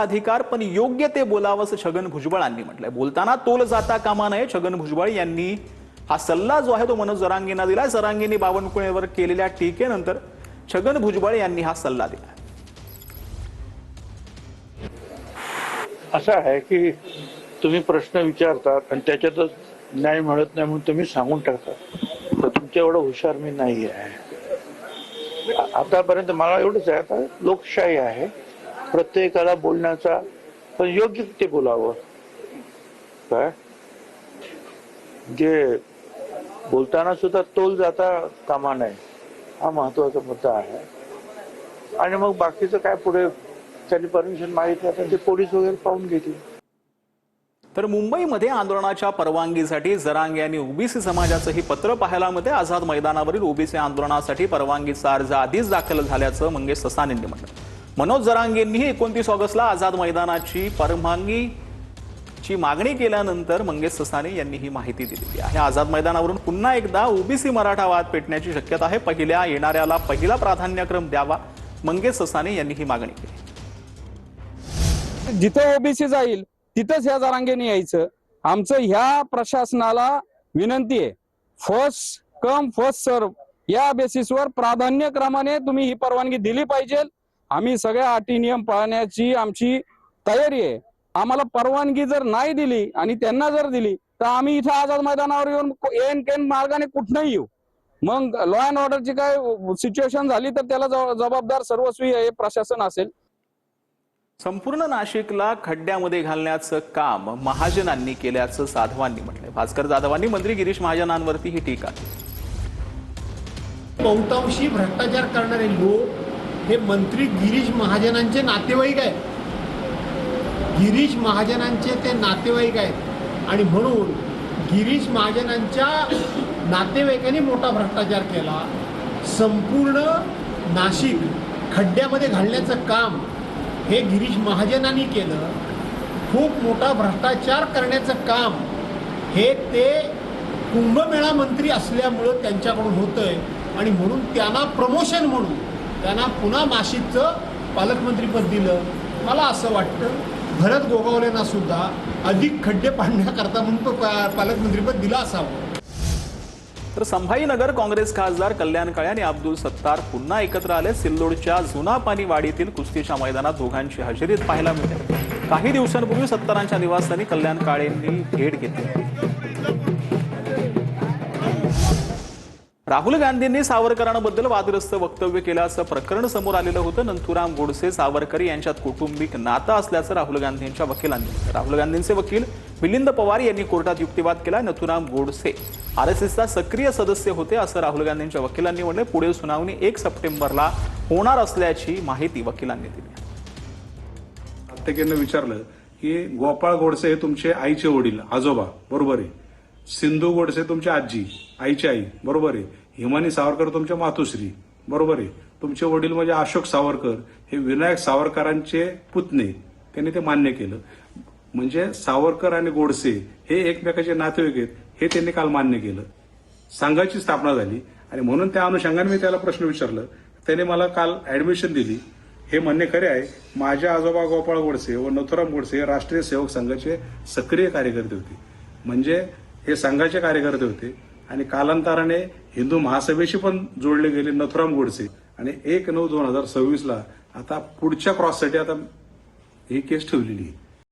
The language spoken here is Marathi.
अधिकार पण योग्य ते बोलावं असं छगन भुजबळांनी म्हटलंय। बोलताना तोल जाता कामा नये छगन भुजबळ यांनी हा सल्ला जो आहे तो मनोज जरांगेंना दिलाय। जरांगेंनी बावनकुळेवर केलेल्या टीकेनंतर छगन भुजबळ यांनी हा सल्ला दिला। असं आहे की तुम्ही प्रश्न विचारतात आणि त्याच्यातच न्याय मिळत नाही म्हणून तुम्ही सांगून टाकता, तर तुमच्या एवढं हुशार मी नाही आहे। आतापर्यंत मला एवढंच आहे, आता लोकशाही आहे, प्रत्येकाला बोलण्याचा पण योग्य ते बोलावं। काय जे बोलताना सुद्धा तोल जाता कामा नये हा महत्वाचा मुद्दा आहे। आणि मग बाकीचं काय पुढे त्यांनी परमिशन मागितली आता ते पोलीस वगैरे पाहून घेतील। तर मुंबईमध्ये आंदोलनाच्या परवानगीसाठी जरांगे यांनी ओबीसी समाजाचंही पत्र पाहायला मिळते। आझाद मैदानावरील ओबीसी आंदोलनासाठी परवानगीचा अर्ज आधीच दाखल झाल्याचं मंगेश ससानेंनी म्हटलं। मनोज जरांगेंनीही 29 ऑगस्टला आझाद मैदानाची परवानगीची मागणी केल्यानंतर मंगेश ससाने यांनी ही माहिती दिलेली आहे। आझाद मैदानावरून पुन्हा एकदा ओबीसी मराठा वाद पेटण्याची शक्यता आहे। पहिल्या येणाऱ्याला पहिला प्राधान्यक्रम द्यावा, मंगेश ससाने यांनी ही मागणी केली। जिथे ओबीसी जाईल तिथंच ह्या जरांगेने यायचं। आमचं ह्या प्रशासनाला विनंती आहे, फर्स्ट कम फर्स्ट सर्व या बेसिसवर प्राधान्यक्रमाने तुम्ही ही परवानगी दिली पाहिजे। आम्ही सगळ्या अटी नियम पाळण्याची आमची तयारी आहे। आम्हाला परवानगी जर नाही दिली आणि त्यांना जर दिली तर आम्ही इथं आझाद मैदानावर येऊन एन केन मार्गाने कुठनंही येऊ। मग लॉ अँड ऑर्डरची काय सिच्युएशन झाली तर त्याला जबाबदार सर्वस्वी हे प्रशासन असेल। संपूर्ण नाशिकला खड्ड्यामध्ये घालण्याचं काम महाजनांनी केल्याचं जाधवांनी म्हटलंय। भास्कर जाधवांनी मंत्री गिरीश महाजनांवरती ही टीका केली। बहुतांशी भ्रष्टाचार करणारे लोक हे मंत्री गिरीश महाजनांचे नातेवाईक आहेत। गिरीश महाजनांचे ते नातेवाईक आहेत आणि म्हणून गिरीश महाजनांच्या नातेवाईकांनी मोठा भ्रष्टाचार केला। संपूर्ण नाशिक खड्ड्यामध्ये घालण्याचं काम हे गिरीश महाजनांनी केलं। खूप मोठा भ्रष्टाचार करण्याचं काम हे ते कुंभमेळा मंत्री असल्यामुळं त्यांच्याकडून होतंय आणि म्हणून त्यांना प्रमोशन म्हणून त्यांना पुन्हा नाशिकचं पालकमंत्रीपद दिलं। मला असं वाटतं भरत गोगावलेंना सुद्धा अधिक खड्डे पाडण्याकरता म्हणून तो पालकमंत्रीपद दिलं असावं। तर संभाजीनगर काँग्रेस खासदार कल्याण काळे आणि अब्दुल सत्तार पुन्हा एकत्र आले। सिल्लोडच्या जुना पाणी वाडीतील कुस्तीच्या मैदानात दोघांची हजेरीत पाहायला मिळते। काही दिवसांपूर्वी सत्तारांच्या निवासस्थानी कल्याण काळेंनी भेट घेतली। राहुल गांधींनी सावरकरांबद्दल वादग्रस्त वक्तव्य केल्याचं प्रकरण समोर आलेलं होतं। नथुराम गोडसे सावरकर यांच्यात कौटुंबिक नातं असल्याचं राहुल गांधींच्या वकिलांनी म्हटलं। राहुल गांधींचे वकील मिलिंद पवार यांनी कोर्टात युक्तिवाद केला। नथुराम गोडसे आरएसएसचा सक्रिय सदस्य होते असं राहुल गांधींच्या वकिलांनी म्हटलं। पुढील सुनावणी 1 सप्टेंबरला होणार असल्याची माहिती वकिलांनी दिली। प्रत्येकाने विचारलं की गोपाळ गोडसे हे तुमचे आईचे वडील आजोबा बरोबर आहे, सिंधू गोडसे तुमची आजी आईची आई बरोबर आहे, हिमानी सावरकर तुमच्या मातोश्री बरोबर आहे, तुमचे वडील म्हणजे अशोक सावरकर हे विनायक सावरकरांचे पुतणे, त्यांनी ते मान्य केलं। म्हणजे सावरकर आणि गोडसे हे एकमेकाचे नातेवाईक आहेत हे त्यांनी काल मान्य केलं। संघाची स्थापना झाली आणि म्हणून त्या अनुषंगाने मी त्याला प्रश्न विचारलं, त्याने मला काल ऍडमिशन दिली। हे म्हणणे खरे आहे, माझे आजोबा गोपाळ गोडसे व नथुराम गोडसे हे राष्ट्रीय सेवक संघाचे सक्रिय कार्यकर्ते होते, म्हणजे हे संघाचे कार्यकर्ते होते आणि कालांतराने हिंदू महासभेशी पण जोडले गेले नथुराम गोडसे। आणि 1/9/2026 आता पुढच्या क्रॉससाठी आता ही केस ठेवलेली आहे।